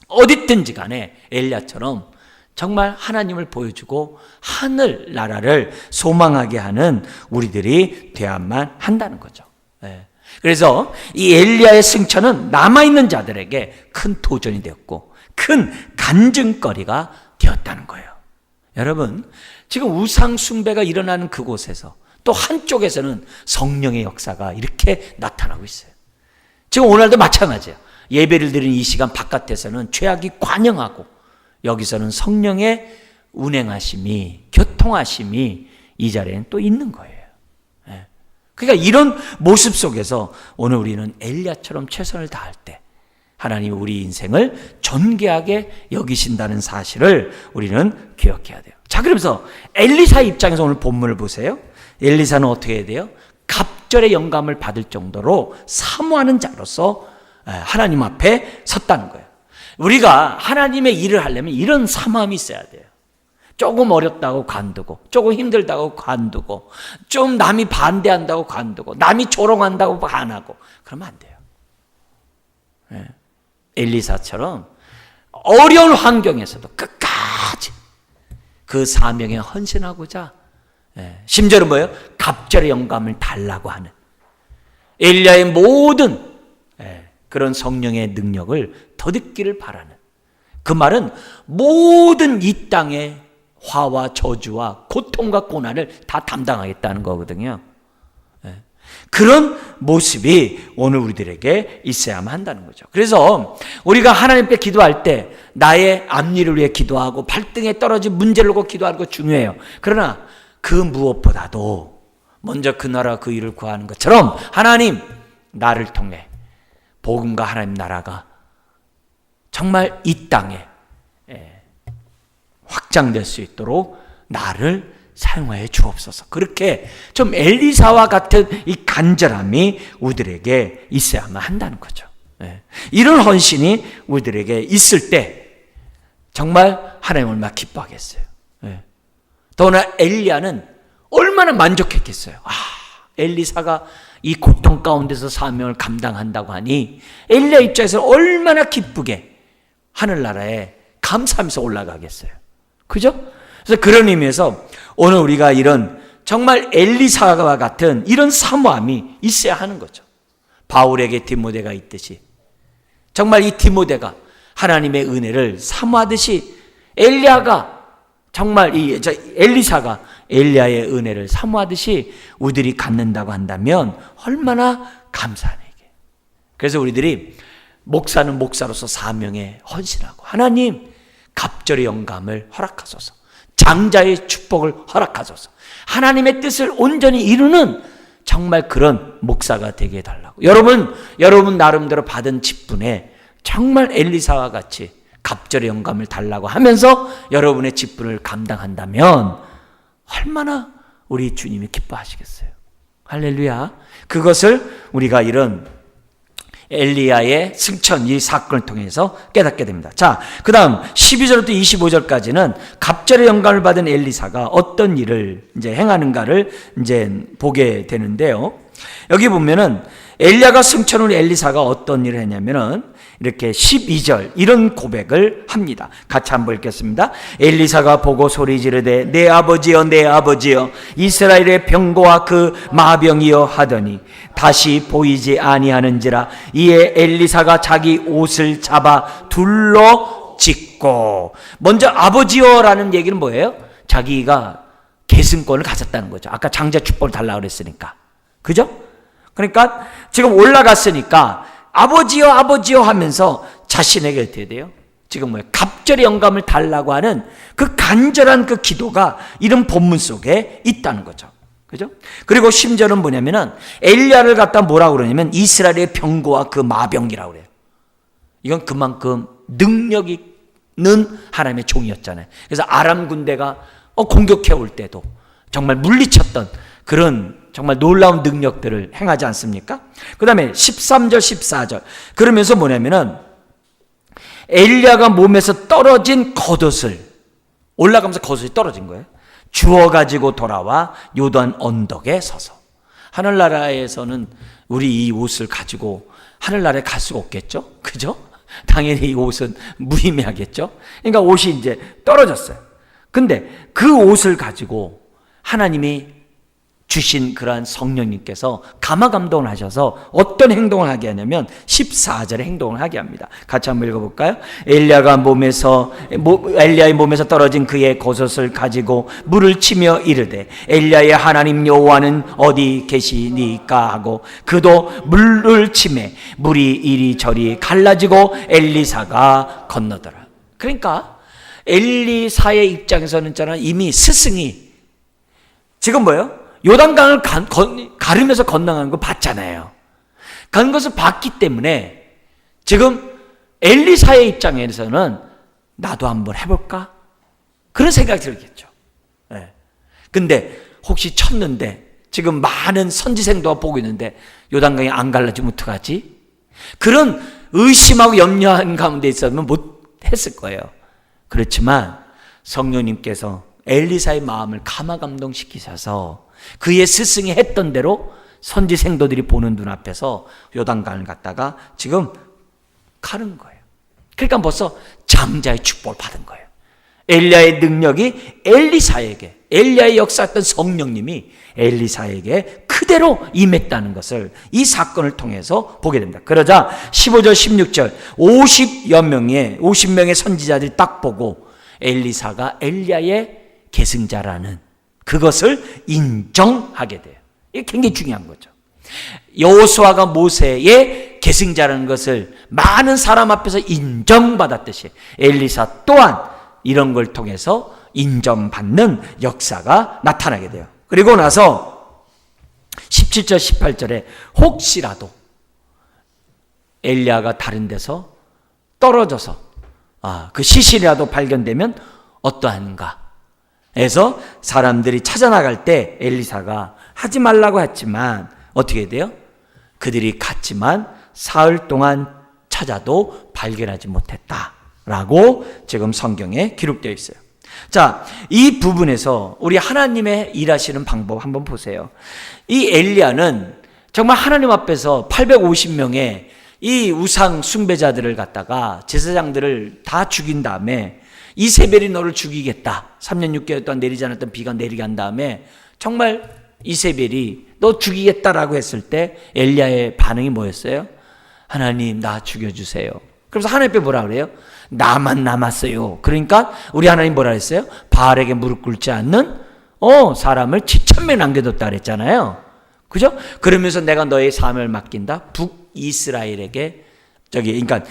어디든지 간에 엘리야처럼 정말 하나님을 보여주고 하늘 나라를 소망하게 하는 우리들이 되어야만 한다는 거죠. 그래서 이 엘리야의 승천은 남아있는 자들에게 큰 도전이 되었고 큰 간증거리가 되었다는 거예요. 여러분, 지금 우상 숭배가 일어나는 그곳에서 또 한쪽에서는 성령의 역사가 이렇게 나타나고 있어요. 지금 오늘도 마찬가지예요. 예배를 드리는 이 시간 바깥에서는 죄악이 관영하고 여기서는 성령의 운행하심이, 교통하심이 이 자리에는 또 있는 거예요. 그러니까 이런 모습 속에서 오늘 우리는 엘리야처럼 최선을 다할 때 하나님이 우리 인생을 존귀하게 여기신다는 사실을 우리는 기억해야 돼요. 자, 그러면서 엘리사 입장에서 오늘 본문을 보세요. 엘리사는 어떻게 해야 돼요? 갑절의 영감을 받을 정도로 사모하는 자로서 하나님 앞에 섰다는 거예요. 우리가 하나님의 일을 하려면 이런 사모함이 있어야 돼요. 조금 어렵다고 관두고, 조금 힘들다고 관두고, 좀 남이 반대한다고 관두고, 남이 조롱한다고 안 하고, 그러면 안 돼요. 예. 엘리사처럼 어려운 환경에서도 끝까지 그 사명에 헌신하고자, 심지어는 뭐예요? 갑절의 영감을 달라고 하는 엘리야의 모든 그런 성령의 능력을 더듬기를 바라는, 그 말은 모든 이 땅의 화와 저주와 고통과 고난을 다 담당하겠다는 거거든요. 그런 모습이 오늘 우리들에게 있어야만 한다는 거죠. 그래서 우리가 하나님께 기도할 때 나의 앞일을 위해 기도하고 발등에 떨어진 문제를 놓고 기도하는 거 중요해요. 그러나 그 무엇보다도 먼저 그 나라 그 일을 구하는 것처럼 하나님, 나를 통해 복음과 하나님 나라가 정말 이 땅에 확장될 수 있도록 나를 사용하여 주옵소서. 그렇게 좀 엘리사와 같은 이 간절함이 우리들에게 있어야만 한다는 거죠. 이런 헌신이 우리들에게 있을 때 정말 하나님 얼마나 기뻐하겠어요. 더구나 엘리야는 얼마나 만족했겠어요. 엘리사가 이 고통 가운데서 사명을 감당한다고 하니 엘리야 입장에서 얼마나 기쁘게 하늘나라에 감사하면서 올라가겠어요. 그죠? 그래서 그런 의미에서 오늘 우리가 이런 정말 엘리사와 같은 이런 사모함이 있어야 하는 거죠. 바울에게 디모데가 있듯이 정말 이 디모데가 하나님의 은혜를 사모하듯이 엘리야가 정말 엘리사가 엘리야의 은혜를 사모하듯이 우리들이 갖는다고 한다면 얼마나 감사하네 이게. 그래서 우리들이 목사는 목사로서 사명에 헌신하고 하나님 갑절의 영감을 허락하소서, 장자의 축복을 허락하소서, 하나님의 뜻을 온전히 이루는 정말 그런 목사가 되게 해달라고. 여러분 나름대로 받은 직분에 정말 엘리사와 같이 갑절의 영감을 달라고 하면서 여러분의 직분을 감당한다면 얼마나 우리 주님이 기뻐하시겠어요. 할렐루야. 그것을 우리가 이런 엘리야의 승천 이 사건을 통해서 깨닫게 됩니다. 자, 그 다음 12절부터 25절까지는 갑절의 영감을 받은 엘리사가 어떤 일을 이제 행하는가를 이제 보게 되는데요. 여기 보면은 엘리야가 승천 후 엘리사가 어떤 일을 했냐면은 이렇게 12절 이런 고백을 합니다. 같이 한번 읽겠습니다. 엘리사가 보고 소리 지르되 내 아버지여 내 아버지여 이스라엘의 병고와 그 마병이여 하더니 다시 보이지 아니하는지라. 이에 엘리사가 자기 옷을 잡아 둘러 찢고. 먼저 아버지여라는 얘기는 뭐예요? 자기가 계승권을 가졌다는 거죠. 아까 장자 축복을 달라고 그랬으니까. 그죠? 그러니까 지금 올라갔으니까 아버지요 아버지요 하면서 자신에게 어떻게 돼요? 지금 뭐예요? 갑절의 영감을 달라고 하는 그 간절한 그 기도가 이런 본문 속에 있다는 거죠. 그죠? 그리고 심지어는 뭐냐면은 엘리야를 갖다 뭐라고 그러냐면 이스라엘의 병고와 그 마병이라고 그래요. 이건 그만큼 능력이 있는 하나님의 종이었잖아요. 그래서 아람 군대가 공격해 올 때도 정말 물리쳤던 그런 정말 놀라운 능력들을 행하지 않습니까? 그 다음에 13절 14절 그러면서 뭐냐면은 엘리야가 몸에서 떨어진 겉옷을 올라가면서 겉옷이 떨어진 거예요. 주워가지고 돌아와 요단 언덕에 서서. 하늘나라에서는 우리 이 옷을 가지고 하늘나라에 갈 수가 없겠죠? 그죠? 당연히 이 옷은 무의미하겠죠? 그러니까 옷이 이제 떨어졌어요. 근데 그 옷을 가지고 하나님이 주신 그러한 성령님께서 감화감동을 하셔서 어떤 행동을 하게 하냐면 14절에 행동을 하게 합니다. 같이 한번 읽어볼까요? 엘리야의 몸에서 떨어진 그의 겉옷을 가지고 물을 치며 이르되 엘리야의 하나님 여호와는 어디 계시니까 하고 그도 물을 치매 물이 이리저리 갈라지고 엘리사가 건너더라. 그러니까 엘리사의 입장에서는 있잖아, 이미 스승이 지금 뭐예요? 요단강을 가르면서 건너가는 거 봤잖아요. 그런 것을 봤기 때문에 지금 엘리사의 입장에서는 나도 한번 해볼까? 그런 생각이 들겠죠. 근데 혹시 쳤는데 지금 많은 선지생도가 보고 있는데 요단강이 안 갈라지면 어떡하지? 그런 의심하고 염려한 가운데 있었으면 못 했을 거예요. 그렇지만 성령님께서 엘리사의 마음을 감화감동시키셔서 그의 스승이 했던 대로 선지 생도들이 보는 눈앞에서 요단강을 갔다가 지금 가는 거예요. 그러니까 벌써 장자의 축복을 받은 거예요. 엘리야의 능력이 엘리야의 역사했던 성령님이 엘리사에게 그대로 임했다는 것을 이 사건을 통해서 보게 됩니다. 그러자 15절 16절 50명의 선지자들이 딱 보고 엘리사가 엘리야의 계승자라는 그것을 인정하게 돼요. 이게 굉장히 중요한 거죠. 여호수아가 모세의 계승자라는 것을 많은 사람 앞에서 인정받았듯이 엘리사 또한 이런 걸 통해서 인정받는 역사가 나타나게 돼요. 그리고 나서 17절 18절에 혹시라도 엘리야가 다른 데서 떨어져서 그 시신이라도 발견되면 어떠한가 해서 사람들이 찾아나갈 때 엘리사가 하지 말라고 했지만 어떻게 돼요? 그들이 갔지만 사흘 동안 찾아도 발견하지 못했다라고 지금 성경에 기록되어 있어요. 자, 이 부분에서 우리 하나님의 일하시는 방법 한번 보세요. 이 엘리야는 정말 하나님 앞에서 850명의 이 우상 숭배자들을 갖다가 제사장들을 다 죽인 다음에 이세벨이 너를 죽이겠다. 3년 6개월 동안 내리지 않았던 비가 내리게 한 다음에 정말 이세벨이 너 죽이겠다라고 했을 때 엘리야의 반응이 뭐였어요? 하나님 나 죽여주세요. 그래서 하나님 앞에 뭐라 그래요? 나만 남았어요. 그러니까 우리 하나님 뭐라 했어요? 바알에게 무릎 꿇지 않는 사람을 7,000명 남겨뒀다 그랬잖아요. 그죠? 그러면서 내가 너의 삶을 맡긴다. 북이스라엘에게 그러니까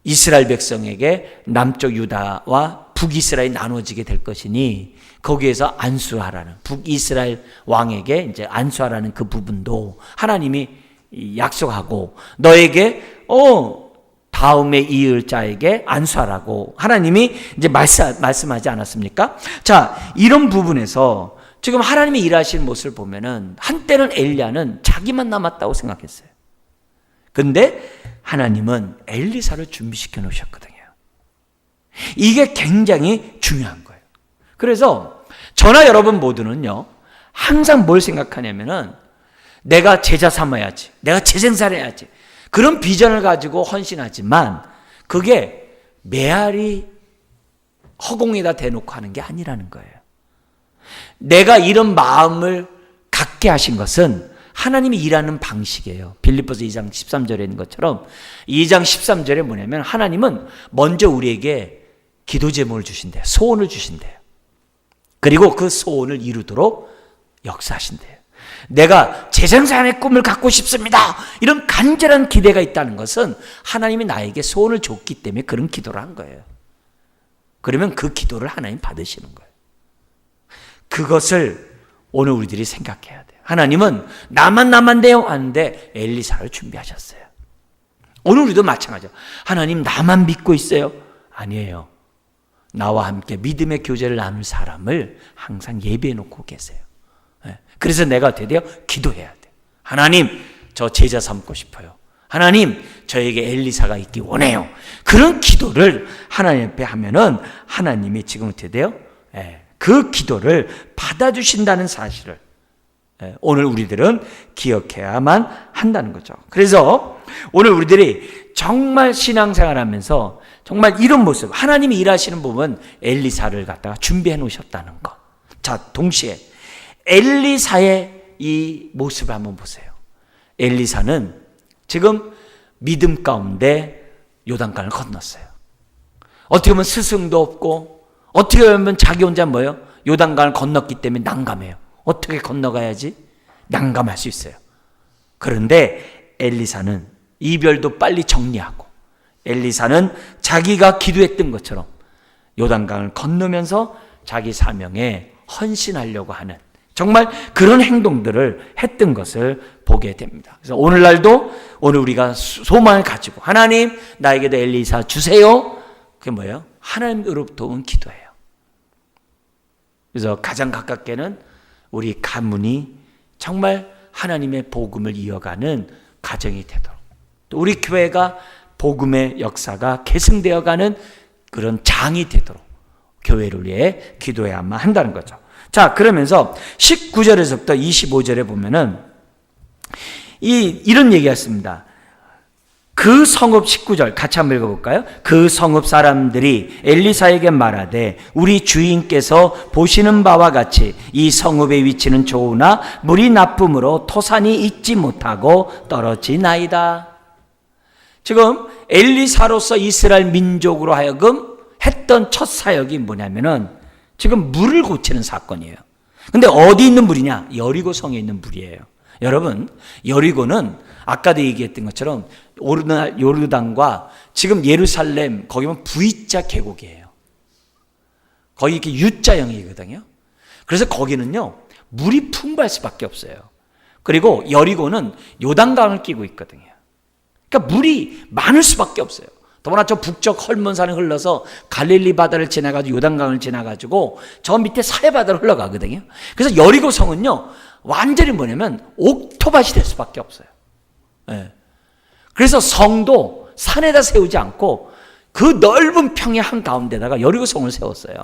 이스라엘 백성에게 남쪽 유다와 북이스라엘이 나눠지게 될 것이니 거기에서 안수하라는 북이스라엘 왕에게 이제 안수하라는 그 부분도 하나님이 약속하고 너에게 다음에 이을 자에게 안수하라고 하나님이 이제 말씀하지 않았습니까? 자, 이런 부분에서 지금 하나님이 일하시는 모습을 보면은 한때는 엘리야는 자기만 남았다고 생각했어요. 근데 하나님은 엘리사를 준비시켜 놓으셨거든요. 이게 굉장히 중요한 거예요. 그래서 저나 여러분 모두는요, 항상 뭘 생각하냐면은 내가 제자 삼아야지, 내가 재생산해야지, 그런 비전을 가지고 헌신하지만 그게 메아리 허공에다 대놓고 하는 게 아니라는 거예요. 내가 이런 마음을 갖게 하신 것은 하나님이 일하는 방식이에요. 빌립보서 2장 13절에 있는 것처럼 2장 13절에 뭐냐면 하나님은 먼저 우리에게 기도 제목을 주신대요. 소원을 주신대요. 그리고 그 소원을 이루도록 역사하신대요. 내가 재생산의 꿈을 갖고 싶습니다. 이런 간절한 기대가 있다는 것은 하나님이 나에게 소원을 줬기 때문에 그런 기도를 한 거예요. 그러면 그 기도를 하나님 받으시는 거예요. 그것을 오늘 우리들이 생각해야 돼요. 하나님은 나만 남았네요 하는데 엘리사를 준비하셨어요. 오늘 우리도 마찬가지예요. 하나님 나만 믿고 있어요? 아니에요. 나와 함께 믿음의 교제를 나눌 사람을 항상 예배해 놓고 계세요. 그래서 내가 어떻게 돼요? 기도해야 돼요. 하나님 저 제자 삼고 싶어요. 하나님 저에게 엘리사가 있기 원해요. 그런 기도를 하나님 앞에 하면은 하나님이 지금 어떻게 돼요? 그 기도를 받아주신다는 사실을 오늘 우리들은 기억해야만 한다는 거죠. 그래서 오늘 우리들이 정말 신앙생활하면서 정말 이런 모습, 하나님이 일하시는 부분 엘리사를 갖다가 준비해 놓으셨다는 것. 자, 동시에 엘리사의 이 모습을 한번 보세요. 엘리사는 지금 믿음 가운데 요단강을 건넜어요. 어떻게 보면 스승도 없고 어떻게 보면 자기 혼자 뭐예요? 요단강을 건넜기 때문에 난감해요. 어떻게 건너가야지? 난감할 수 있어요. 그런데 엘리사는 이별도 빨리 정리하고 엘리사는 자기가 기도했던 것처럼 요단강을 건너면서 자기 사명에 헌신하려고 하는 정말 그런 행동들을 했던 것을 보게 됩니다. 그래서 오늘날도 오늘 우리가 소망을 가지고 하나님 나에게도 엘리사 주세요. 그게 뭐예요? 하나님으로부터 온 기도예요. 그래서 가장 가깝게는 우리 가문이 정말 하나님의 복음을 이어가는 가정이 되도록 또 우리 교회가 복음의 역사가 계승되어가는 그런 장이 되도록 교회를 위해 기도해야만 한다는 거죠. 자, 그러면서 19절에서부터 25절에 보면은 이런 얘기가 있습니다. 그 성읍 19절 같이 한번 읽어볼까요? 그 성읍 사람들이 엘리사에게 말하되 우리 주인께서 보시는 바와 같이 이 성읍의 위치는 좋으나 물이 나쁨으로 토산이 익지 못하고 떨어지나이다. 지금 엘리사로서 이스라엘 민족으로 하여금 했던 첫 사역이 뭐냐면은 지금 물을 고치는 사건이에요. 근데 어디 있는 물이냐? 여리고 성에 있는 물이에요. 여러분, 여리고는 아까도 얘기했던 것처럼 요르단과 지금 예루살렘 거기 보면 V자 계곡이에요. 거기 이렇게 U자형이거든요. 그래서 거기는요 물이 풍부할 수밖에 없어요. 그리고 여리고는 요단강을 끼고 있거든요. 그러니까 물이 많을 수밖에 없어요. 더구나 저 북쪽 헐몬산을 흘러서 갈릴리 바다를 지나가지고 요단강을 지나가지고 저 밑에 사해 바다를 흘러가거든요. 그래서 여리고 성은요 완전히 뭐냐면 옥토밭이 될 수밖에 없어요. 네. 그래서 성도 산에다 세우지 않고 그 넓은 평야 한가운데다가 여리고 성을 세웠어요.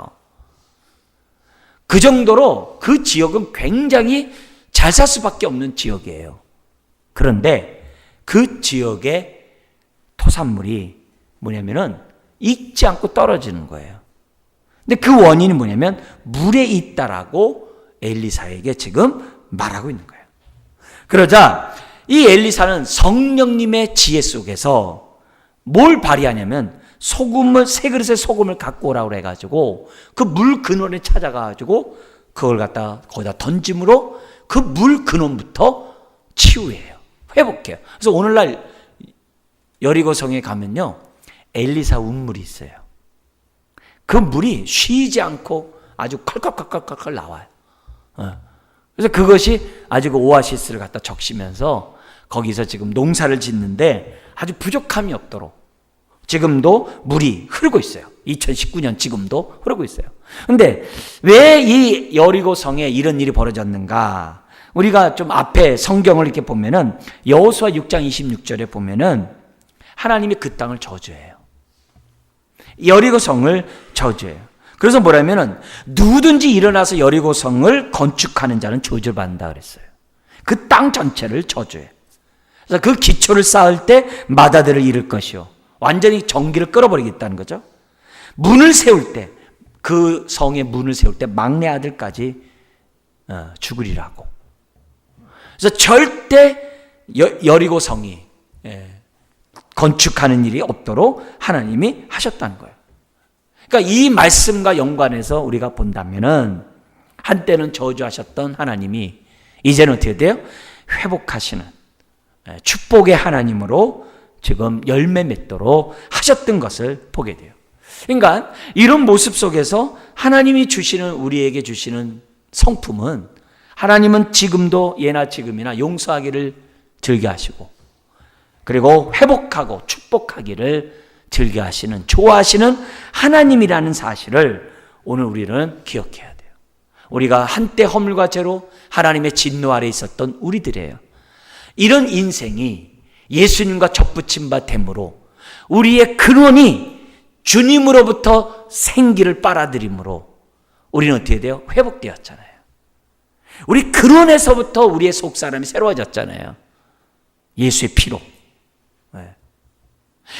그 정도로 그 지역은 굉장히 잘 살 수밖에 없는 지역이에요. 그런데 그 지역의 토산물이 뭐냐면은 익지 않고 떨어지는 거예요. 근데 그 원인이 뭐냐면 물에 있다라고 엘리사에게 지금 말하고 있는 거예요. 그러자 이 엘리사는 성령님의 지혜 속에서 뭘 발휘하냐면 세 그릇의 소금을 갖고 오라고 해가지고 그 물 근원에 찾아가가지고 그걸 갖다 거기다 던짐으로 그 물 근원부터 치유해요. 회복해요. 그래서 오늘날 여리고성에 가면요 엘리사 운물이 있어요. 그 물이 쉬지 않고 아주 컬컬컬컬컬 나와요. 그래서 그것이 아주 그 오아시스를 갖다 적시면서 거기서 지금 농사를 짓는데 아주 부족함이 없도록 지금도 물이 흐르고 있어요. 2019년 지금도 흐르고 있어요. 근데 왜 이 여리고 성에 이런 일이 벌어졌는가? 우리가 좀 앞에 성경을 이렇게 보면은 여호수아 6장 26절에 보면은 하나님이 그 땅을 저주해요. 여리고 성을 저주해요. 그래서 뭐라면은 누구든지 일어나서 여리고 성을 건축하는 자는 저주를 받는다 그랬어요. 그 땅 전체를 저주해요. 그래서 그 기초를 쌓을 때 마다들을 잃을 것이요. 완전히 전기를 끌어버리겠다는 거죠. 문을 세울 때, 그 성의 문을 세울 때 막내 아들까지 죽으리라고. 그래서 절대 여리고 성이 건축하는 일이 없도록 하나님이 하셨다는 거예요. 그러니까 이 말씀과 연관해서 우리가 본다면은 한때는 저주하셨던 하나님이 이제는 어떻게 돼요? 회복하시는 축복의 하나님으로 지금 열매 맺도록 하셨던 것을 보게 돼요. 그러니까 이런 모습 속에서 하나님이 주시는 우리에게 주시는 성품은 하나님은 지금도 예나 지금이나 용서하기를 즐겨하시고 그리고 회복하고 축복하기를 즐겨하시는 좋아하시는 하나님이라는 사실을 오늘 우리는 기억해야 돼요. 우리가 한때 허물과 죄로 하나님의 진노 아래 있었던 우리들이에요. 이런 인생이 예수님과 접붙임 바 됨으로 우리의 근원이 주님으로부터 생기를 빨아들임으로 우리는 어떻게 돼요? 회복되었잖아요. 우리 근원에서부터 우리의 속사람이 새로워졌잖아요. 예수의 피로.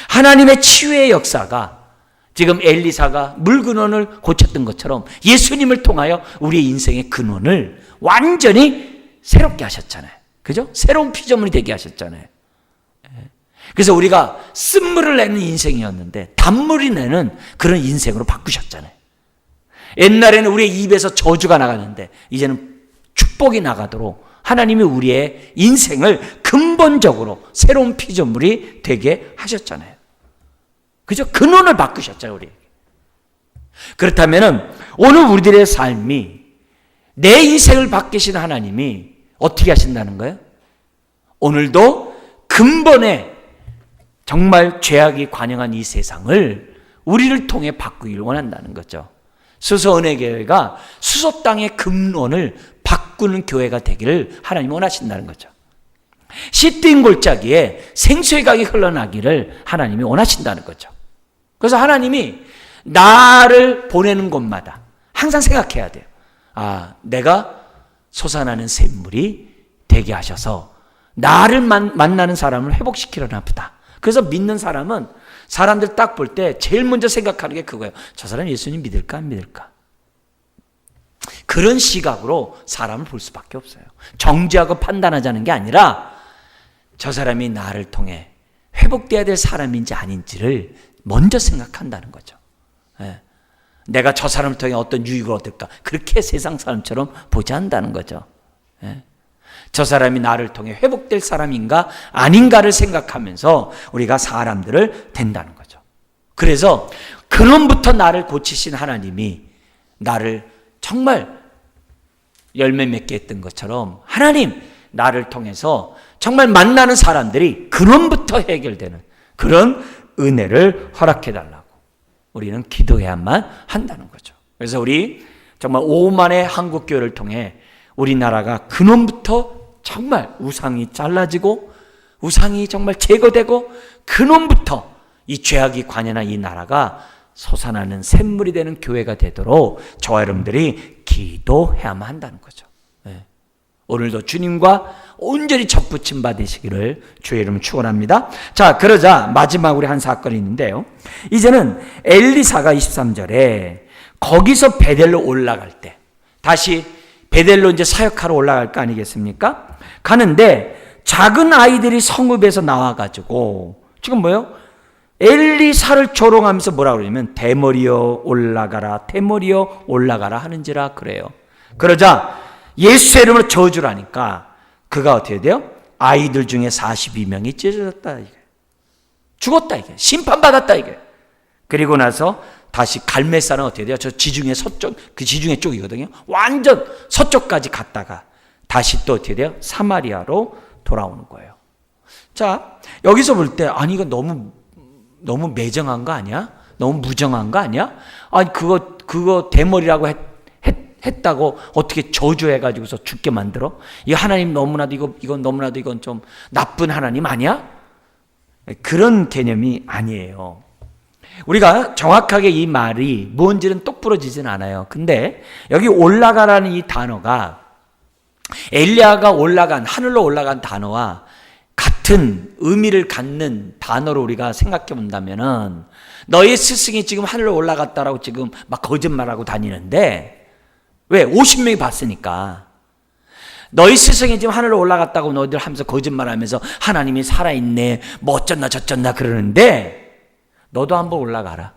하나님의 치유의 역사가 지금 엘리사가 물 근원을 고쳤던 것처럼 예수님을 통하여 우리의 인생의 근원을 완전히 새롭게 하셨잖아요. 그죠? 새로운 피조물이 되게 하셨잖아요. 그래서 우리가 쓴물을 내는 인생이었는데 단물이 내는 그런 인생으로 바꾸셨잖아요. 옛날에는 우리의 입에서 저주가 나갔는데 이제는 축복이 나가도록 하나님이 우리의 인생을 근본적으로 새로운 피조물이 되게 하셨잖아요. 그죠? 근원을 바꾸셨잖아요, 우리. 그렇다면 오늘 우리들의 삶이 내 인생을 바꾸신 하나님이 어떻게 하신다는 거예요? 오늘도 근본에 정말 죄악이 관영한 이 세상을 우리를 통해 바꾸기를 원한다는 거죠. 수소은혜교회가 수소 땅의 근원을 바꾸는 교회가 되기를 하나님이 원하신다는 거죠. 씨 뛴 골짜기에 생수의 강이 흘러나기를 하나님이 원하신다는 거죠. 그래서 하나님이 나를 보내는 곳마다 항상 생각해야 돼요. 아, 내가 솟아나는 샘물이 되게 하셔서 나를 만나는 사람을 회복시키려나 보다. 그래서 믿는 사람은 사람들 딱 볼 때 제일 먼저 생각하는 게 그거예요. 저 사람 예수님 믿을까 안 믿을까? 그런 시각으로 사람을 볼 수밖에 없어요. 정죄하고 판단하자는 게 아니라 저 사람이 나를 통해 회복돼야 될 사람인지 아닌지를 먼저 생각한다는 거죠. 예. 내가 저 사람을 통해 어떤 유익을 얻을까? 그렇게 세상 사람처럼 보지 않는다는 거죠. 예. 저 사람이 나를 통해 회복될 사람인가 아닌가를 생각하면서 우리가 사람들을 된다는 거죠. 그래서 근원부터 나를 고치신 하나님이 나를 정말 열매 맺게 했던 것처럼 하나님 나를 통해서 정말 만나는 사람들이 근원부터 해결되는 그런 은혜를 허락해 달라고 우리는 기도해야만 한다는 거죠. 그래서 우리 정말 오만의 한국교회를 통해 우리나라가 근원부터 정말 우상이 잘라지고 우상이 정말 제거되고 근원부터 이 죄악이 관연한 이 나라가 솟아나는 샘물이 되는 교회가 되도록 저와 여러분들이 기도해야만 한다는 거죠. 네. 오늘도 주님과 온전히 접붙임 받으시기를 주의 이름으로 축원합니다. 자, 그러자 마지막으로 한 사건이 있는데요. 이제는 엘리사가 23절에 거기서 베델로 올라갈 때 다시 베델로 이제 사역하러 올라갈 거 아니겠습니까? 가는데 작은 아이들이 성읍에서 나와가지고 지금 뭐예요? 엘리사를 조롱하면서 뭐라 그러냐면 대머리여 올라가라 대머리여 올라가라 하는지라 그래요. 그러자 예수의 이름으로 저주를 하니까 그가 어떻게 돼요? 아이들 중에 42명이 찢어졌다 이게. 죽었다 이게. 심판받았다 이게. 그리고 나서 다시 갈멜산은 어떻게 돼요? 저 지중해 서쪽, 그 지중해 쪽이거든요. 완전 서쪽까지 갔다가 다시 또 어떻게 돼요? 사마리아로 돌아오는 거예요. 자, 여기서 볼 때 아니 이거 너무 매정한 거 아니야? 너무 무정한 거 아니야? 아니 그거 대머리라고 했다고 어떻게 저주해가지고서 죽게 만들어? 이 하나님 너무나도 이건 너무나도 이건 좀 나쁜 하나님 아니야? 그런 개념이 아니에요. 우리가 정확하게 이 말이 뭔지는 똑부러지진 않아요. 근데 여기 올라가라는 이 단어가 엘리야가 하늘로 올라간 단어와 같은 의미를 갖는 단어로 우리가 생각해 본다면은 너의 스승이 지금 하늘로 올라갔다라고 지금 막 거짓말하고 다니는데 왜? 50명이 봤으니까. 너희 스승이 지금 하늘로 올라갔다고 너희들 하면서 거짓말하면서 하나님이 살아있네 뭐 어쩌나 저쩌나 그러는데 너도 한번 올라가라.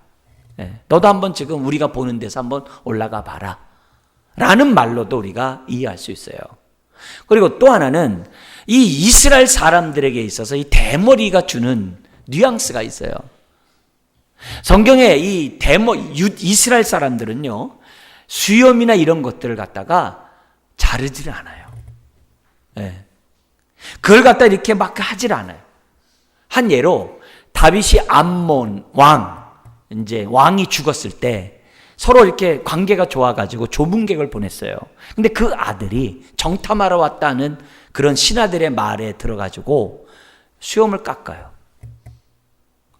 너도 한번 지금 우리가 보는 데서 한번 올라가 봐라 라는 말로도 우리가 이해할 수 있어요. 그리고 또 하나는 이 이스라엘 사람들에게 있어서 이 대머리가 주는 뉘앙스가 있어요. 성경에 이 이스라엘 사람들은요 수염이나 이런 것들을 갖다가 자르지를 않아요. 그걸 갖다 이렇게 막 하질 않아요. 한 예로 다윗이 암몬 이제 왕이 죽었을 때 서로 이렇게 관계가 좋아가지고 조문객을 보냈어요. 근데 그 아들이 정탐하러 왔다는 그런 신하들의 말에 들어가지고 수염을 깎아요.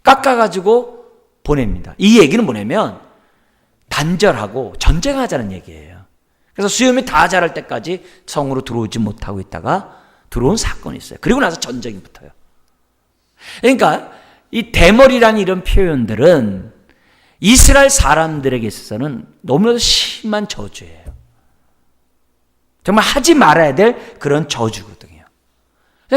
깎아가지고 보냅니다. 이 얘기는 뭐냐면 단절하고 전쟁하자는 얘기예요. 그래서 수염이 다 자랄 때까지 성으로 들어오지 못하고 있다가 들어온 사건이 있어요. 그리고 나서 전쟁이 붙어요. 그러니까 이 대머리라는 이런 표현들은 이스라엘 사람들에게 있어서는 너무나도 심한 저주예요. 정말 하지 말아야 될 그런 저주거든요.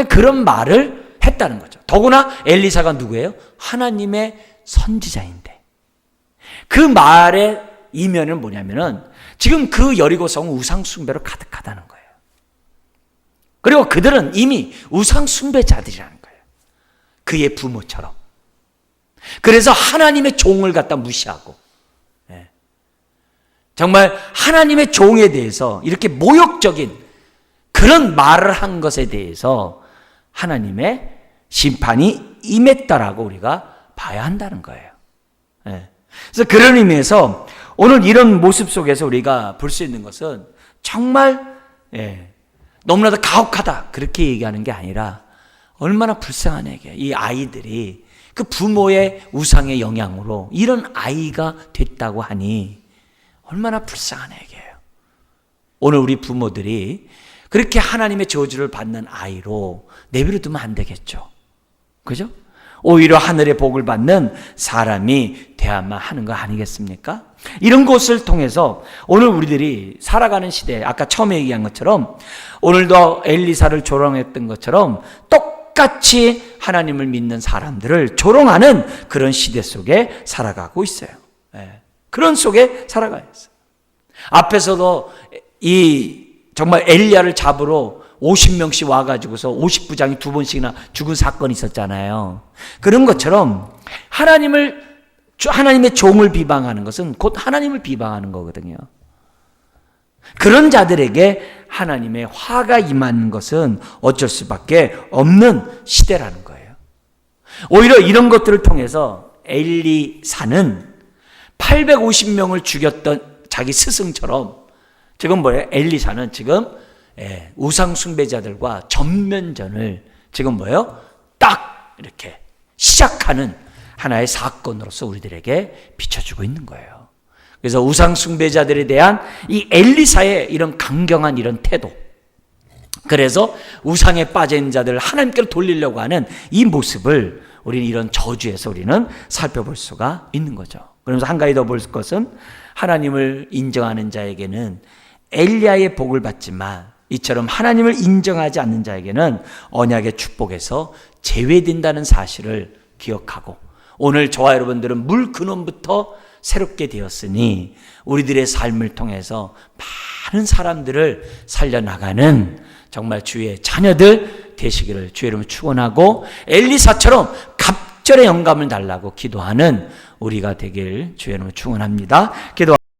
그런 말을 했다는 거죠. 더구나 엘리사가 누구예요? 하나님의 선지자인데 그 말의 이면은 뭐냐면은 지금 그 여리고 성은 우상 숭배로 가득하다는 거예요. 그리고 그들은 이미 우상 숭배자들이라는 거예요. 그의 부모처럼. 그래서 하나님의 종을 갖다 무시하고 정말 하나님의 종에 대해서 이렇게 모욕적인 그런 말을 한 것에 대해서 하나님의 심판이 임했다라고 우리가 봐야 한다는 거예요. 그래서 그런 의미에서 오늘 이런 모습 속에서 우리가 볼 수 있는 것은 정말 너무나도 가혹하다 그렇게 얘기하는 게 아니라 얼마나 불쌍한 얘기예요. 이 아이들이 그 부모의 우상의 영향으로 이런 아이가 됐다고 하니 얼마나 불쌍한 얘기예요. 오늘 우리 부모들이 그렇게 하나님의 저주를 받는 아이로 내버려 두면 안 되겠죠. 그죠? 오히려 하늘의 복을 받는 사람이 돼야만 하는 거 아니겠습니까? 이런 것을 통해서 오늘 우리들이 살아가는 시대에 아까 처음에 얘기한 것처럼 오늘도 엘리사를 조롱했던 것처럼 똑같이 하나님을 믿는 사람들을 조롱하는 그런 시대 속에 살아가고 있어요. 그런 속에 살아가고 있어요. 앞에서도 정말 엘리야를 잡으러 50명씩 와가지고서 50부장이 2번씩이나 죽은 사건이 있었잖아요. 그런 것처럼 하나님의 종을 비방하는 것은 곧 하나님을 비방하는 거거든요. 그런 자들에게 하나님의 화가 임하는 것은 어쩔 수밖에 없는 시대라는 거예요. 오히려 이런 것들을 통해서 엘리사는 850명을 죽였던 자기 스승처럼 지금 뭐예요? 엘리사는 지금 우상 숭배자들과 전면전을 지금 뭐예요? 딱 이렇게 시작하는 하나의 사건으로서 우리들에게 비춰주고 있는 거예요. 그래서 우상 숭배자들에 대한 이 엘리사의 이런 강경한 이런 태도, 그래서 우상에 빠진 자들을 하나님께로 돌리려고 하는 이 모습을 우리는 이런 저주에서 우리는 살펴볼 수가 있는 거죠. 그러면서 한 가지 더 볼 것은 하나님을 인정하는 자에게는 엘리야의 복을 받지만 이처럼 하나님을 인정하지 않는 자에게는 언약의 축복에서 제외된다는 사실을 기억하고 오늘 저와 여러분들은 물 근원부터 새롭게 되었으니 우리들의 삶을 통해서 많은 사람들을 살려나가는 정말 주의 자녀들 되시기를 주의 이름으로 축원하고 엘리사처럼 갑절의 영감을 달라고 기도하는 우리가 되길 주의 이름으로 축원합니다. 기도